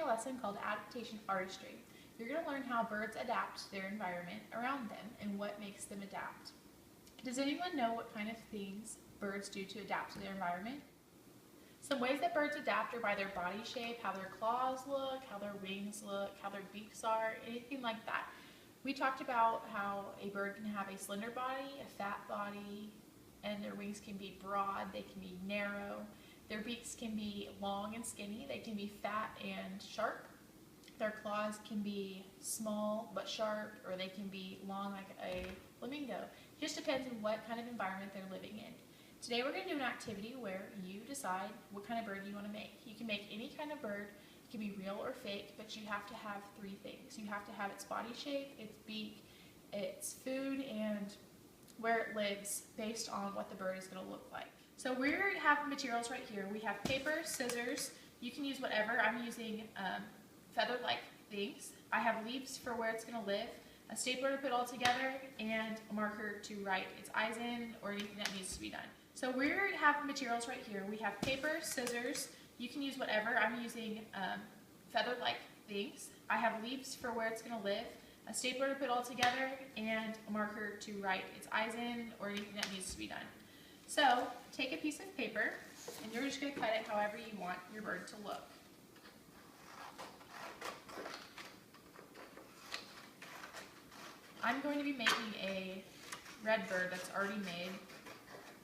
a lesson called Adaptation Artistry. You're going to learn how birds adapt to their environment around them and what makes them adapt. Does anyone know what kind of things birds do to adapt to their environment? Some ways that birds adapt are by their body shape, how their claws look, how their wings look, how their beaks are, anything like that. We talked about how a bird can have a slender body, a fat body, and their wings can be broad, they can be narrow. Their beaks can be long and skinny, they can be fat and sharp. Their claws can be small but sharp, or they can be long like a flamingo. It just depends on what kind of environment they're living in. Today we're going to do an activity where you decide what kind of bird you want to make. You can make any kind of bird. It can be real or fake, but you have to have three things. You have to have its body shape, its beak, its food, and where it lives based on what the bird is going to look like. So we have materials right here. We have paper, scissors. You can use whatever. I'm using feather-like things. I have leaves for where it's going to live, a stapler to put all together, and a marker to write its eyes in or anything that needs to be done. So we have materials right here. We have paper, scissors. You can use whatever. I'm using feather-like things. I have leaves for where it's going to live, a stapler to put all together, and a marker to write its eyes in or anything that needs to be done. So take a piece of paper, and you're just going to cut it however you want your bird to look. I'm going to be making a red bird that's already made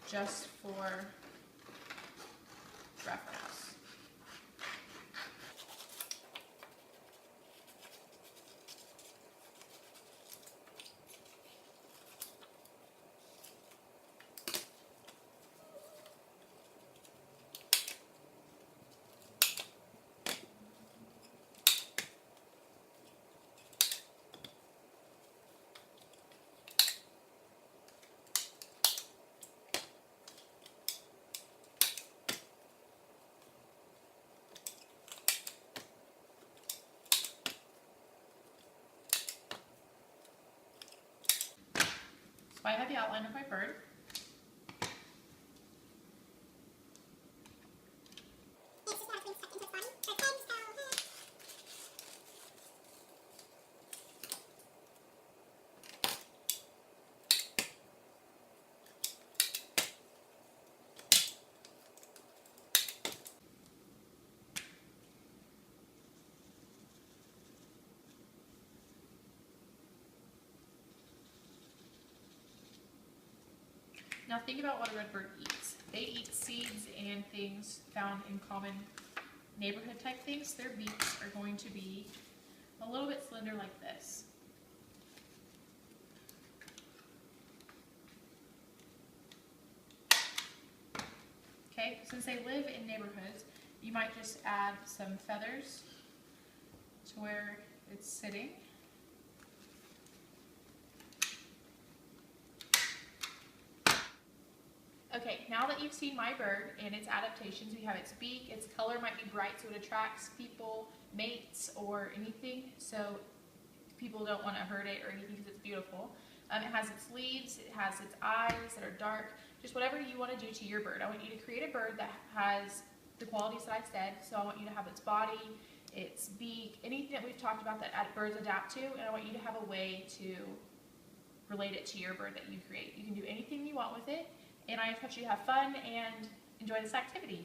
just for reference. So I have the outline of my bird. Now think about what a red bird eats. They eat seeds and things found in common neighborhood type things. Their beaks are going to be a little bit slender like this. Okay, since they live in neighborhoods, you might just add some feathers to where it's sitting. Okay, now that you've seen my bird and its adaptations, we have its beak. Its color might be bright, so it attracts people, mates, or anything. So people don't want to hurt it or anything because it's beautiful. It has its leaves, it has its eyes that are dark, just whatever you want to do to your bird. I want you to create a bird that has the qualities that I said. So I want you to have its body, its beak, anything that we've talked about that birds adapt to, and I want you to have a way to relate it to your bird that you create. You can do anything you want with it. And I just want you to have fun and enjoy this activity.